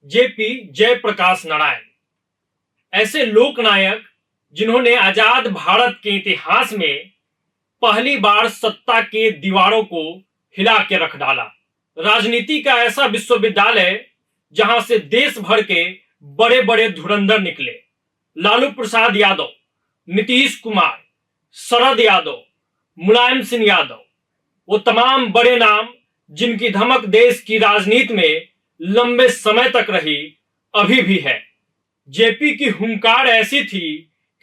JP Jayaprakash Narayan ऐसे लोकनायक जिन्होंने आजाद भारत के इतिहास में पहली बार सत्ता के दीवारों को हिला के रख डाला। राजनीति का ऐसा विश्वविद्यालय जहां से देश भर के बड़े बड़े धुरंधर निकले। लालू प्रसाद यादव, नीतीश कुमार, शरद यादव, मुलायम सिंह यादव, वो तमाम बड़े नाम जिनकी धमक देश की राजनीति में लंबे समय तक रही, अभी भी है। जेपी की हुंकार ऐसी थी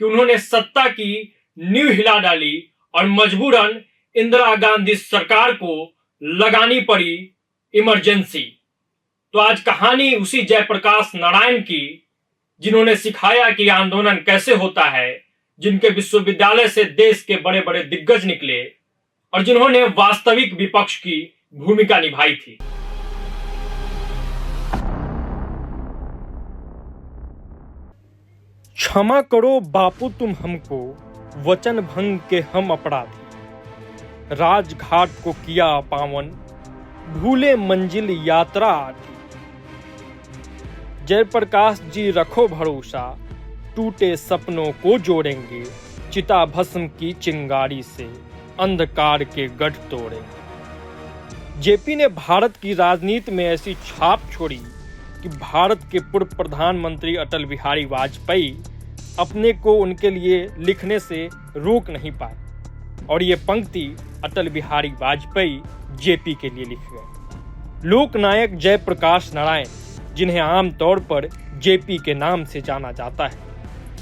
कि उन्होंने सत्ता की नींव हिला डाली और मजबूरन इंदिरा गांधी सरकार को लगानी पड़ी इमरजेंसी। तो आज कहानी उसी जयप्रकाश नारायण की, जिन्होंने सिखाया कि आंदोलन कैसे होता है, जिनके विश्वविद्यालय से देश के बड़े बड़े दिग्गज निकले और जिन्होंने वास्तविक विपक्ष की भूमिका निभाई थी। क्षमा करो बापू तुम हमको, वचन भंग के हम अपराधी। राजघाट को किया पावन, भूले मंजिल यात्रा आधी। जयप्रकाश जी रखो भरोसा, टूटे सपनों को जोड़ेंगे। चिता भस्म की चिंगारी से अंधकार के गढ़ तोड़ेंगे। जेपी ने भारत की राजनीति में ऐसी छाप छोड़ी कि भारत के पूर्व प्रधानमंत्री अटल बिहारी वाजपेयी अपने को उनके लिए लिखने से रोक नहीं पाए और ये पंक्ति अटल बिहारी वाजपेयी जेपी के लिए लिख गए। लोकनायक जयप्रकाश नारायण, जिन्हें आमतौर पर जेपी के नाम से जाना जाता है,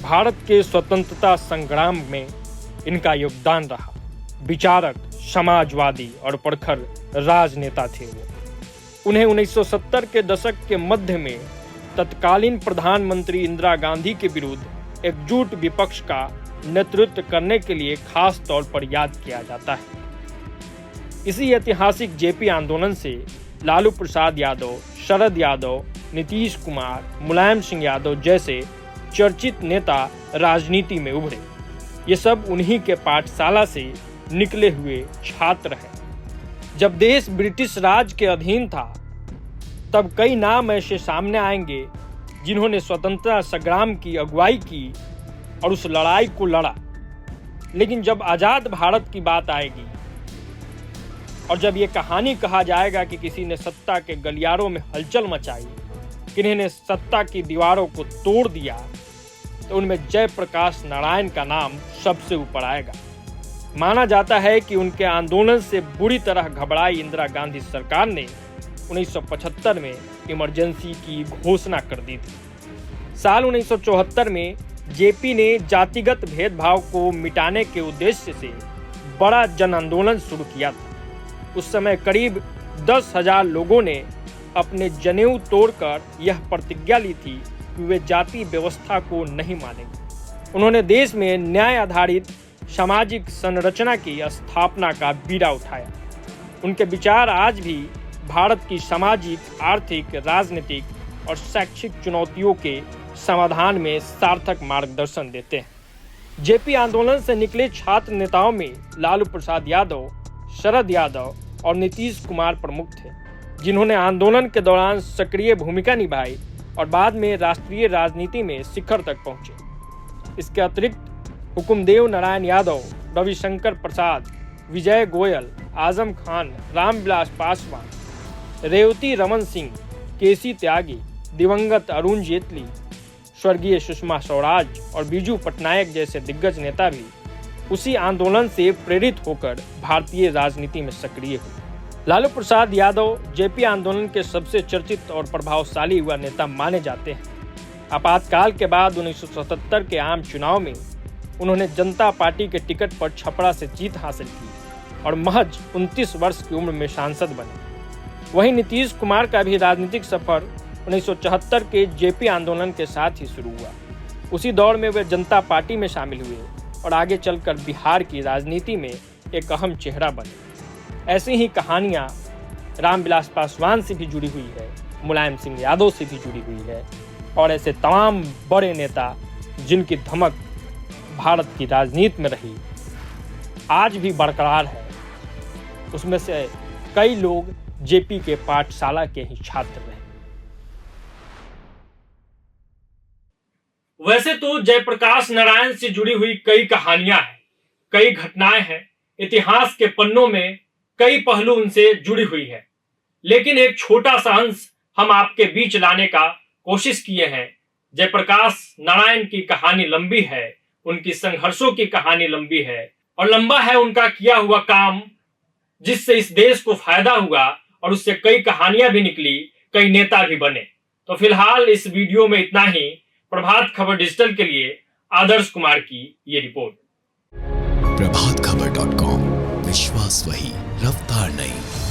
भारत के स्वतंत्रता संग्राम में इनका योगदान रहा। विचारक, समाजवादी और प्रखर राजनेता थे वो। उन्हें 1970 के दशक के मध्य में तत्कालीन प्रधानमंत्री इंदिरा गांधी के विरुद्ध एकजुट विपक्ष का नेतृत्व करने के लिए खास तौर पर याद किया जाता है। इसी ऐतिहासिक जेपी आंदोलन से लालू प्रसाद यादव, शरद यादव, नीतीश कुमार, मुलायम सिंह यादव जैसे चर्चित नेता राजनीति में उभरे। ये सब उन्हीं के पाठशाला से निकले हुए छात्र हैं। जब देश ब्रिटिश राज के अधीन था, तब कई नाम ऐसे सामने आएंगे जिन्होंने स्वतंत्रता संग्राम की अगुवाई की और उस लड़ाई को लड़ा। लेकिन जब आजाद भारत की बात आएगी और जब ये कहानी कहा जाएगा कि किसी ने सत्ता के गलियारों में हलचल मचाई, किन्हीं ने सत्ता की दीवारों को तोड़ दिया, तो उनमें जयप्रकाश नारायण का नाम सबसे ऊपर आएगा। माना जाता है कि उनके आंदोलन से बुरी तरह घबराई इंदिरा गांधी सरकार ने 1975 में इमरजेंसी की घोषणा कर दी थी। साल 1974 में जेपी ने जातिगत भेदभाव को मिटाने के उद्देश्य से बड़ा जन आंदोलन शुरू किया था। उस समय करीब 10,000 लोगों ने अपने जनेऊ तोड़कर यह प्रतिज्ञा ली थी कि वे जाति व्यवस्था को नहीं मानेंगे। उन्होंने देश में न्याय आधारित सामाजिक संरचना की स्थापना का बीड़ा उठाया। उनके विचार आज भी भारत की सामाजिक, आर्थिक, राजनीतिक और शैक्षिक चुनौतियों के समाधान में सार्थक मार्गदर्शन देते हैं। जेपी आंदोलन से निकले छात्र नेताओं में लालू प्रसाद यादव, शरद यादव और नीतीश कुमार प्रमुख थे, जिन्होंने आंदोलन के दौरान सक्रिय भूमिका निभाई और बाद में राष्ट्रीय राजनीति में शिखर तक पहुंचे। इसके अतिरिक्त हुकुमदेव नारायण यादव, रविशंकर प्रसाद, विजय गोयल, आजम खान, रामविलास पासवान, रेवती रमन सिंह, केसी त्यागी, दिवंगत अरुण जेटली, स्वर्गीय सुषमा स्वराज और बीजू पटनायक जैसे दिग्गज नेता भी उसी आंदोलन से प्रेरित होकर भारतीय राजनीति में सक्रिय हुए। लालू प्रसाद यादव जेपी आंदोलन के सबसे चर्चित और प्रभावशाली युवा नेता माने जाते हैं। आपातकाल के बाद 1977 के आम चुनाव में उन्होंने जनता पार्टी के टिकट पर छपरा से जीत हासिल की और महज 29 वर्ष की उम्र में सांसद बने। वहीं नीतीश कुमार का भी राजनीतिक सफर 1974 के जेपी आंदोलन के साथ ही शुरू हुआ। उसी दौर में वे जनता पार्टी में शामिल हुए और आगे चलकर बिहार की राजनीति में एक अहम चेहरा बने। ऐसी ही कहानियां रामविलास पासवान से भी जुड़ी हुई है, मुलायम सिंह यादव से भी जुड़ी हुई है और ऐसे तमाम बड़े नेता जिनकी धमक भारत की राजनीति में रही, आज भी बरकरार है। उसमें से कई लोग जेपी के पाठशाला के ही छात्र रहे। वैसे तो जयप्रकाश नारायण से जुड़ी हुई कई कहानियां हैं, कई घटनाएं हैं, इतिहास के पन्नों में कई पहलू उनसे जुड़ी हुई है, लेकिन एक छोटा सा अंश हम आपके बीच लाने का कोशिश किए हैं। जयप्रकाश नारायण की कहानी लंबी है, उनकी संघर्षों की कहानी लंबी है, और लंबा है उनका किया हुआ काम, जिससे इस देश को फायदा हुआ और उससे कई कहानियां भी निकली, कई नेता भी बने। तो फिलहाल इस वीडियो में इतना ही। प्रभात खबर डिजिटल के लिए आदर्श कुमार की ये रिपोर्ट। प्रभात खबर.com, विश्वास वही, रफ्तार नहीं।